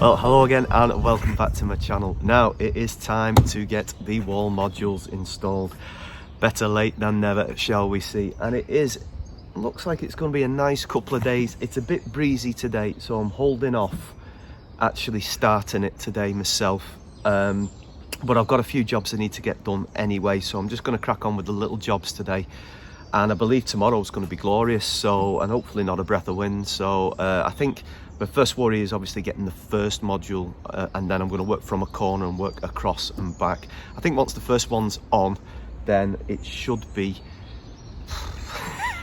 Well, hello again and welcome back to my channel. Now it is time to get the wall modules installed. Better late than never, shall we see. And looks like it's going to be a nice couple of days. It's a bit breezy today, so I'm holding off actually starting it today myself. But I've got a few jobs I need to get done anyway, so I'm just going to crack on with the little jobs today. And I believe tomorrow's going to be glorious, and hopefully not a breath of wind. So I think my first worry is obviously getting the first module, and then I'm going to work from a corner and work across and back. I think once the first one's on, then it should be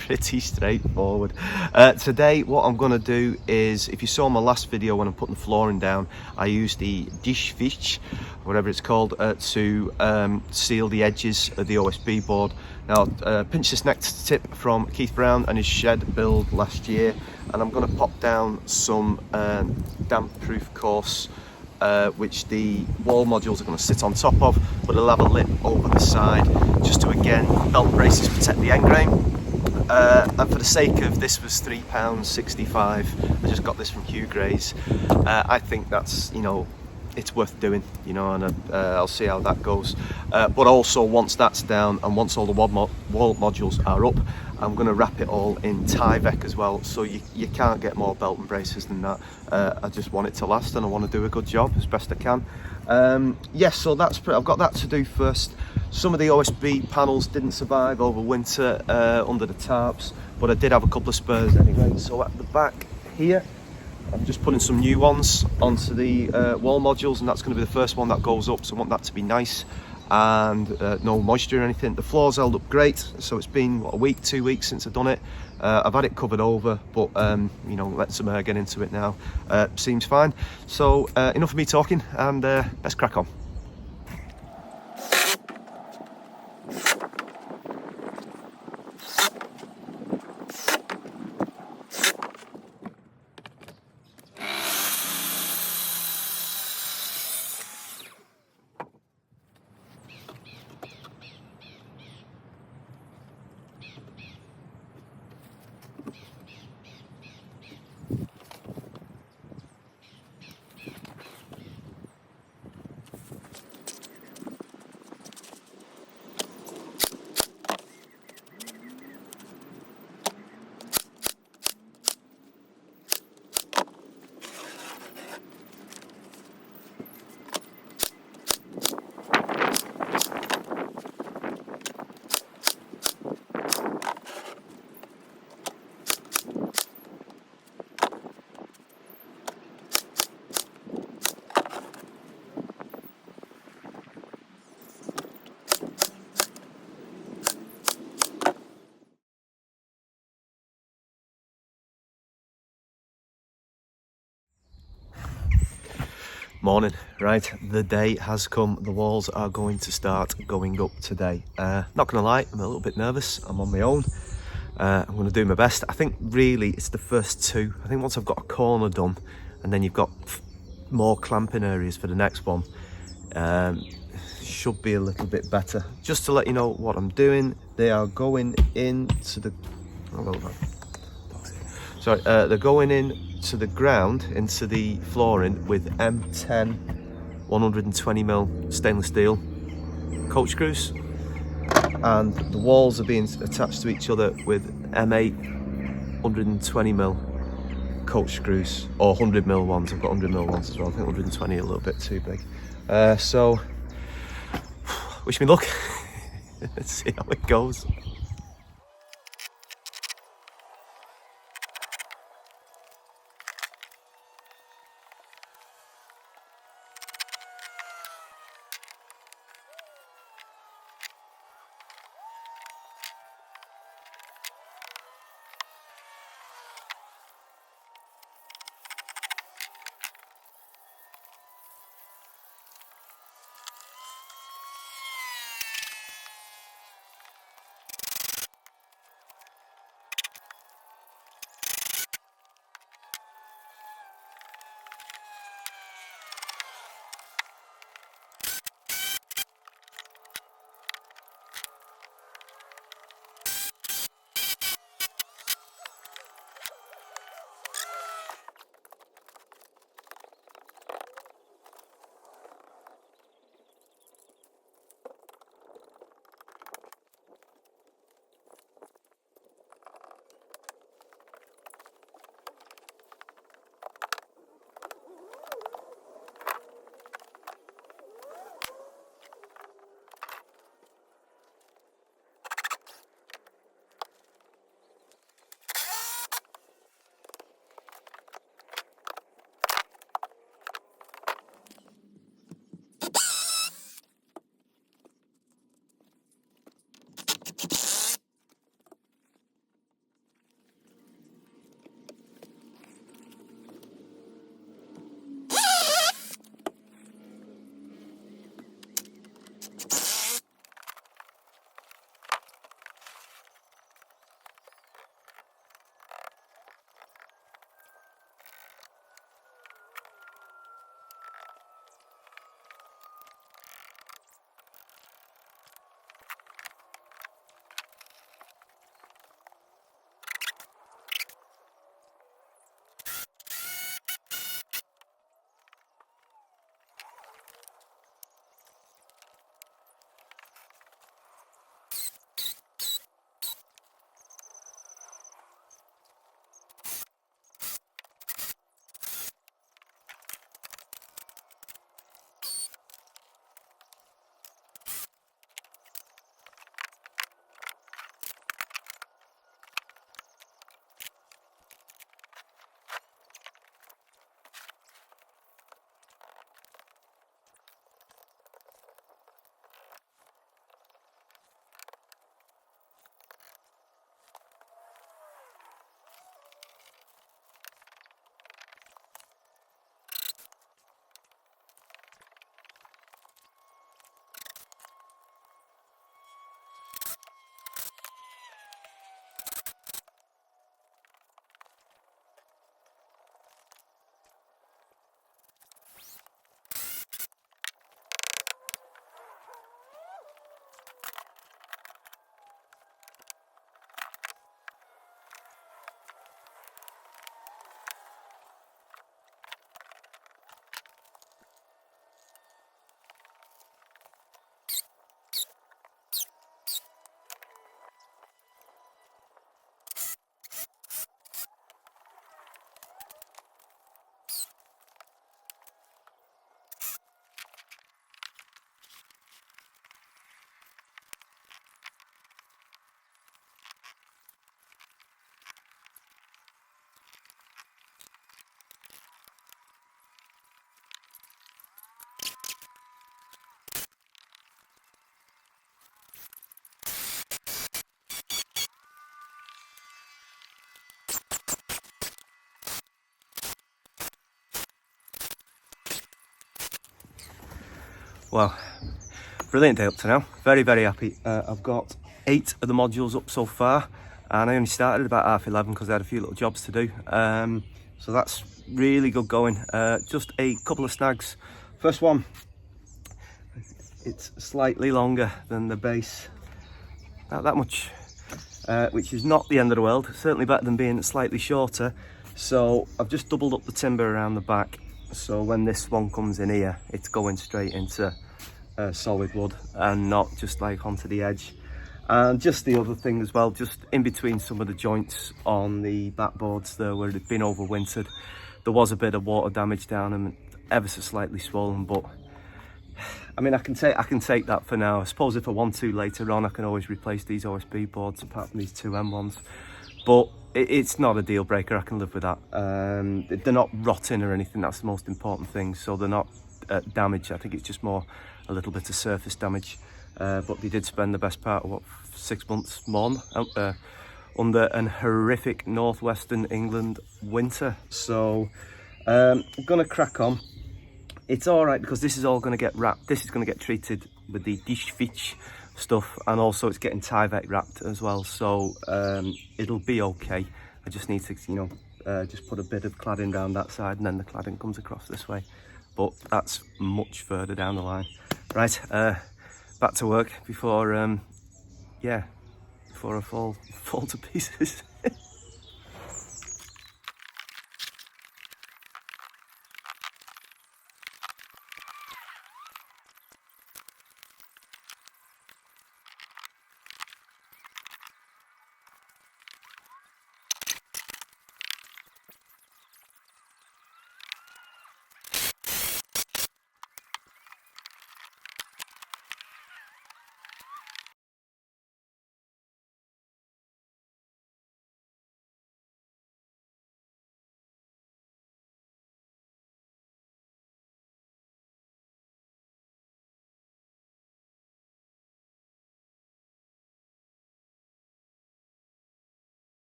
pretty straightforward. Today what I'm going to do is, if you saw my last video when I'm putting the flooring down, I used the Dicht, whatever it's called, to seal the edges of the OSB board. Now pinch this next tip from Keith Brown and his shed build last year, and I'm going to pop down some damp proof course which the wall modules are going to sit on top of, but it'll have a lip over the side just to, again, belt braces protect the end grain. And for the sake of, this was £3.65, I just got this from Hugh Gray's. I think that's, it's worth doing, and I'll see how that goes. But also, once that's down and once all the wall modules are up, I'm going to wrap it all in Tyvek as well, so you can't get more belt and braces than that. I just want it to last, and I want to do a good job as best I can. Yes, so I've got that to do first. Some of the OSB panels didn't survive over winter under the tarps, but I did have a couple of spares anyway. So at the back here, I'm just putting some new ones onto the wall modules, and that's going to be the first one that goes up, so I want that to be nice and no moisture or anything. The floor's held up great, so it's been, what, a week, 2 weeks since I've done it. I've had it covered over, but let some air get into it now. Seems fine. So enough of me talking, and let's crack on. Morning. Right, the day has come. The walls are going to start going up today. Not gonna lie, I'm a little bit nervous. I'm on my own. I'm gonna do my best. I think really it's the first two. I think once I've got a corner done, and then you've got more clamping areas for the next one, should be a little bit better. Just to let you know what I'm doing, they are going into the they're going in to the ground, into the flooring, with M10 120mm stainless steel coach screws, and the walls are being attached to each other with M8 120mm coach screws, or 100mm ones. I've got 100mm ones as well. I think 120 a little bit too big. So wish me luck. Let's see how it goes. Well, brilliant day up to now. Very, very happy. I've got 8 of the modules up so far, and I only started about 11:30 because I had a few little jobs to do. So that's really good going. Just a couple of snags. First one, it's slightly longer than the base, not that much, which is not the end of the world. Certainly better than being slightly shorter. So I've just doubled up the timber around the back, so when this one comes in here, it's going straight into solid wood and not just like onto the edge. And just the other thing as well, just in between some of the joints on the backboards there where they've been overwintered, there was a bit of water damage down them, ever so slightly swollen, but I mean, I can take that for now. I suppose if I want to later on, I can always replace these OSB boards apart from these 2 M1s, but it's not a deal breaker. I can live with that. They're not rotting or anything, that's the most important thing, so they're not damaged. I think it's just more a little bit of surface damage, but they did spend the best part of what, 6 months more under an horrific northwestern England winter. So I'm gonna crack on. It's all right because this is all going to get wrapped. This is going to get treated with the Dicht stuff, and also it's getting Tyvek wrapped as well, so it'll be okay. I just need to, you know, just put a bit of cladding down that side, and then the cladding comes across this way, but that's much further down the line. Right, back to work before yeah, before I fall to pieces.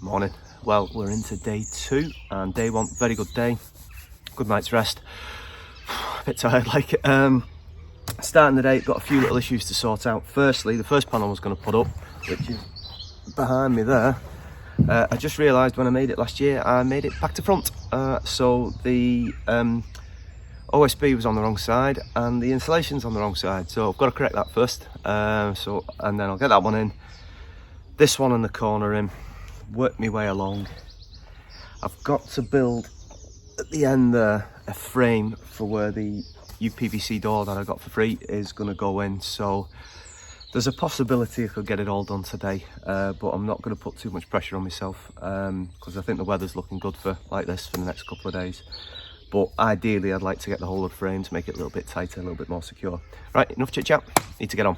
Morning. Well, we're into day 2 and day 1, very good day, good night's rest. A bit tired like. Starting the day, got a few little issues to sort out. Firstly, the first panel I was going to put up, which is behind me there, I just realised when I made it last year, I made it back to front. So the OSB was on the wrong side and the insulation's on the wrong side, so I've got to correct that first. And then I'll get that one in, this one in the corner in, work my way along. I've got to build at the end there a frame for where the UPVC door that I got for free is going to go in, so there's a possibility I could get it all done today, but I'm not going to put too much pressure on myself because I think the weather's looking good for like this for the next couple of days. But ideally I'd like to get the whole of the frame to make it a little bit tighter, a little bit more secure. Right, enough chit chat, need to get on.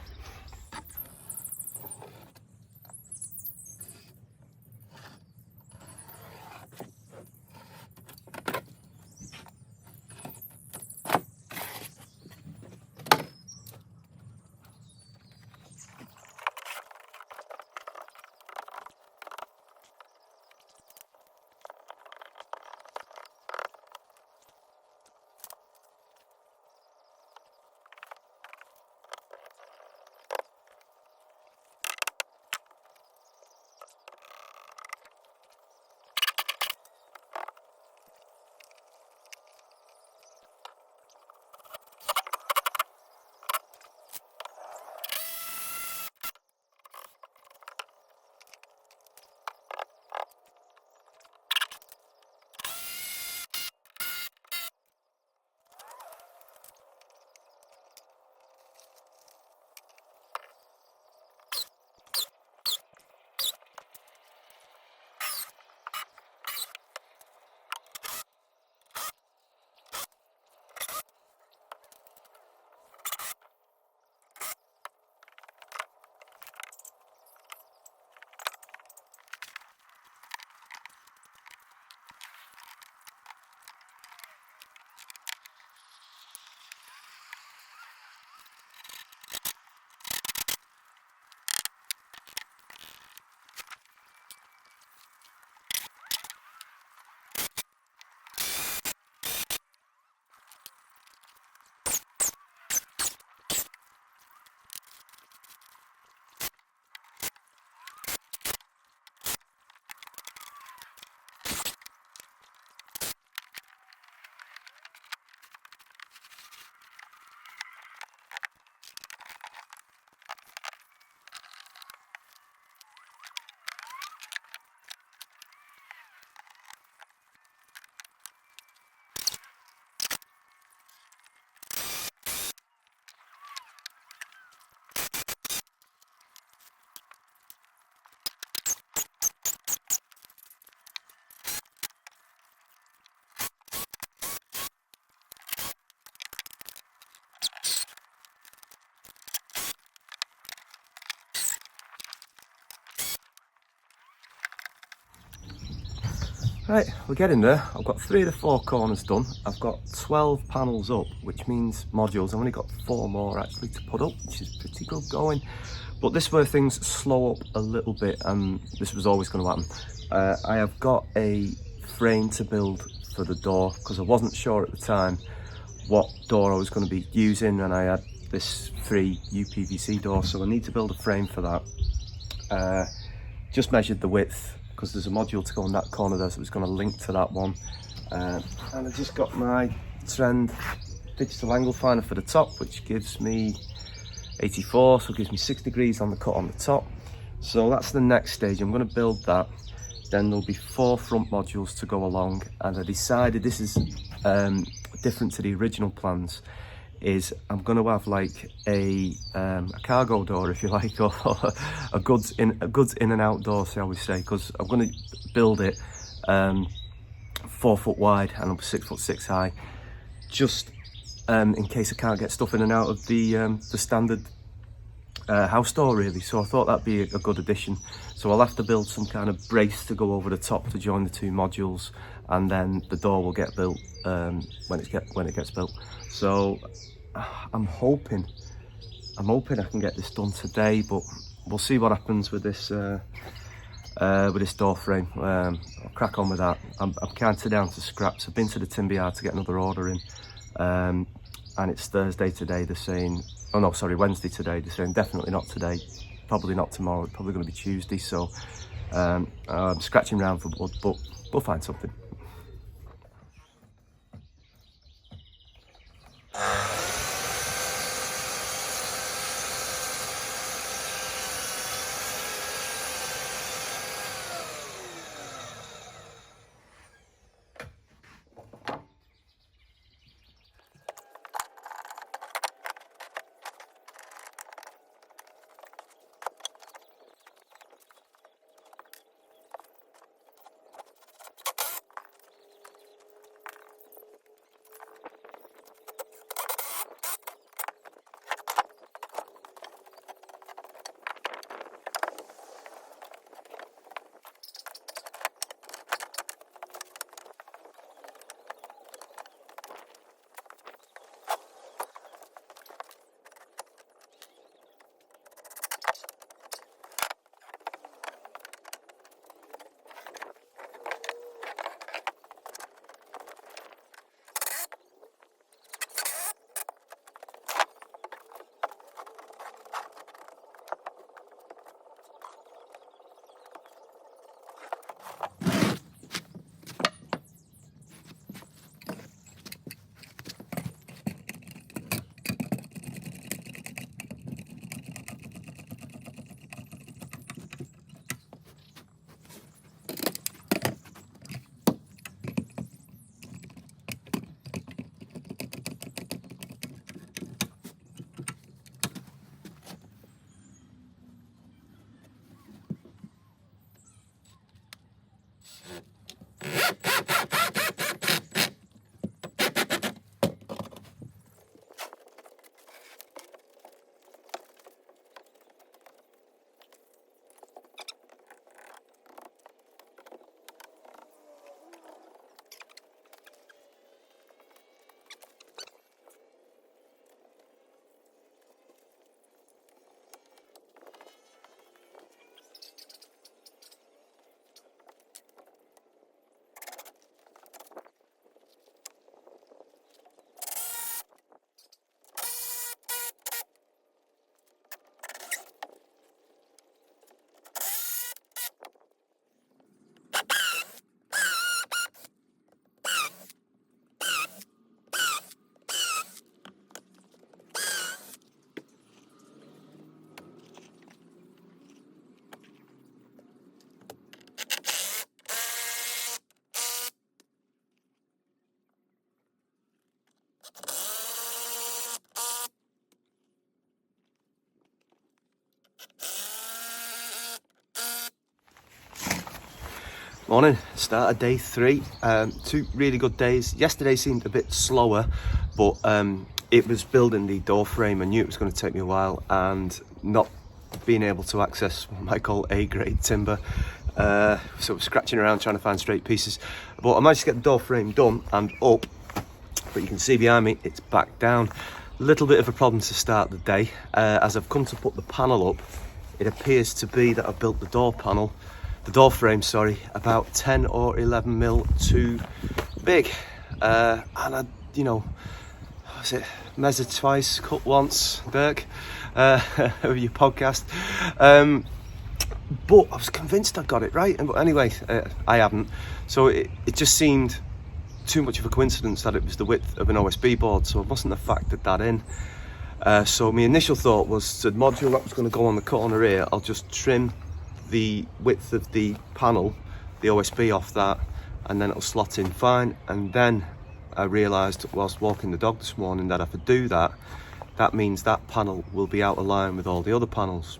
Right, we're getting there. I've got 3 of the 4 corners done. I've got 12 panels up, which means modules. I've only got 4 more actually to put up, which is pretty good going. But this is where things slow up a little bit, and this was always going to happen. I have got a frame to build for the door, because I wasn't sure at the time what door I was going to be using, and I had this free UPVC door, so I need to build a frame for that. Just measured the width, because there's a module to go on that corner there, so it's going to link to that one. And I just got my trend digital angle finder for the top, which gives me 84, so it gives me 6 degrees on the cut on the top. So that's the next stage. I'm going to build that. Then there'll be 4 front modules to go along, and I decided this is different to the original plans. Is I'm going to have like a cargo door, if you like, or a goods in and out door, shall we say? Because I'm going to build it 4 foot wide and 6'6" high, just in case I can't get stuff in and out of the standard house door, really. So I thought that'd be a good addition. So I'll have to build some kind of brace to go over the top to join the 2 modules, and then the door will get built when it gets built. So I'm hoping I can get this done today, but we'll see what happens with this door frame. I'll crack on with that. I'm counting down to scraps. I've been to the timber yard to get another order in, and it's Thursday today. They're saying, oh no, sorry, Wednesday today. They're saying definitely not today, probably not tomorrow. It's probably going to be Tuesday. So I'm scratching around for wood, but we'll find something. Morning, started day 3. 2 really good days. Yesterday seemed a bit slower, but it was building the door frame. I knew it was going to take me a while, and not being able to access what I might call A-grade timber So we're scratching around trying to find straight pieces, but I managed to get the door frame done and up, but you can see behind me it's back down. A little bit of a problem to start the day. As I've come to put the panel up, it appears to be that I've built the door frame, sorry, about 10 or 11 mil too big. And I, you know, what was it, measured twice, cut once, Dirk, over your podcast. But I was convinced I got it right, but anyway, I haven't. So it just seemed too much of a coincidence that it was the width of an OSB board, so I mustn't have factored that in. So my initial thought was the module that was going to go on the corner here, I'll just trim the width of the panel, the OSB off that, and then it'll slot in fine. And then I realised whilst walking the dog this morning that if I do that, that means that panel will be out of line with all the other panels.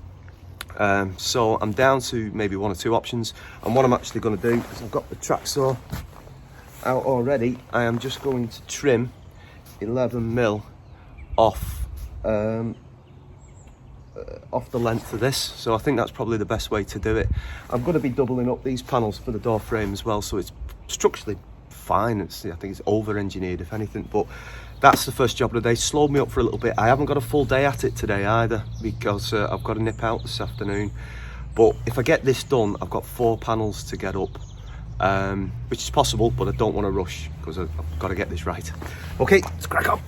So I'm down to maybe one or two options, and what I'm actually going to do is I've got the Tracksaw out already. I am just going to trim 11 mil off the length of this, so I think that's probably the best way to do it. I'm going to be doubling up these panels for the door frame as well, so it's structurally fine. I think it's over engineered if anything, but that's the first job of the day. Slowed me up for a little bit. I haven't got a full day at it today either, because I've got to nip out this afternoon. But if I get this done, I've got 4 panels to get up, which is possible, but I don't want to rush because I've got to get this right. Okay, let's crack on.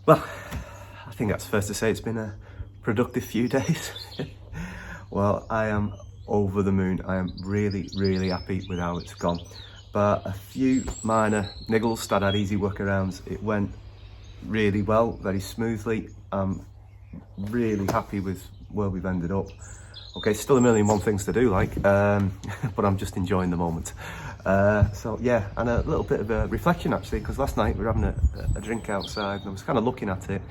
Well, I think that's fair to say it's been a productive few days. Well, I am over the moon. I am really, really happy with how it's gone. But a few minor niggles that had easy workarounds. It went really well, very smoothly. I'm really happy with where we've ended up. Okay, still a million one things to do, like, but I'm just enjoying the moment. So yeah, and a little bit of a reflection actually, because last night we were having a drink outside and I was kind of looking at it.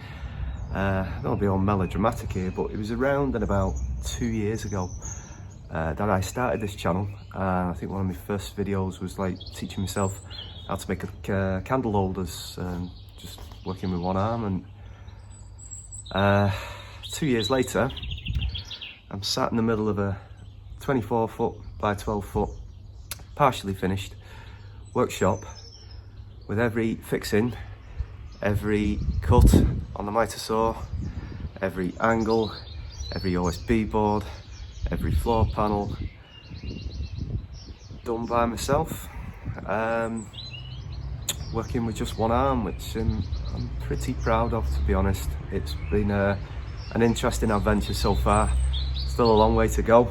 I don't want to be all melodramatic here, but it was around and about 2 years ago that I started this channel. I think one of my first videos was like teaching myself how to make candle holders, just working with one arm. And 2 years later, I'm sat in the middle of a 24 foot by 12 foot, partially finished workshop with every fixing, every cut on the miter saw, every angle, every OSB board, every floor panel, done by myself, working with just one arm, which I'm pretty proud of, to be honest. It's been an interesting adventure so far. Still a long way to go,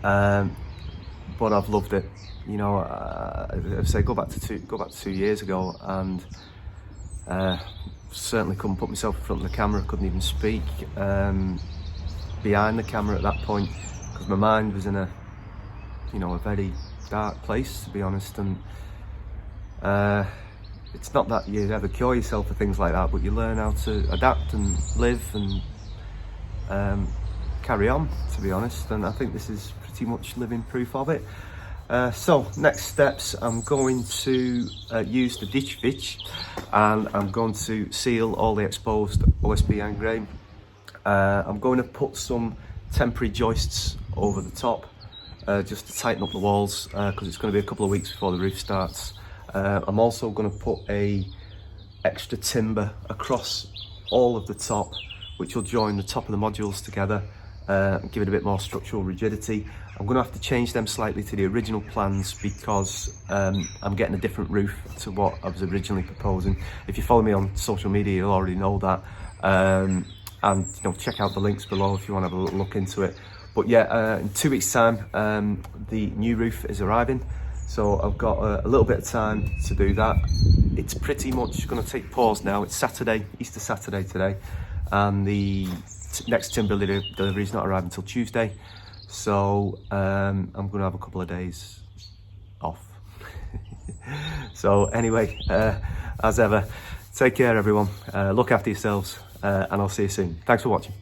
but I've loved it. You know, I say go back to 2 years ago, and certainly couldn't put myself in front of the camera. Couldn't even speak behind the camera at that point, because my mind was in a very dark place, to be honest. And it's not that you ever cure yourself for things like that, but you learn how to adapt and live and carry on, to be honest. And I think this is pretty much living proof of it. So next steps, I'm going to use the Dicht, and I'm going to seal all the exposed OSB end grain. I'm going to put some temporary joists over the top just to tighten up the walls, because it's going to be a couple of weeks before the roof starts. I'm also going to put a extra timber across all of the top, which will join the top of the modules together, give it a bit more structural rigidity. I'm going to have to change them slightly to the original plans, because I'm getting a different roof to what I was originally proposing. If you follow me on social media, you'll already know that. And check out the links below if you want to have a little look into it. But yeah, in 2 weeks' time, the new roof is arriving. So I've got a little bit of time to do that. It's pretty much going to take pause now. It's Saturday, Easter Saturday today, and the next timber delivery is not arriving until Tuesday. So I'm going to have a couple of days off. So anyway, as ever, take care everyone, look after yourselves, and I'll see you soon. Thanks for watching.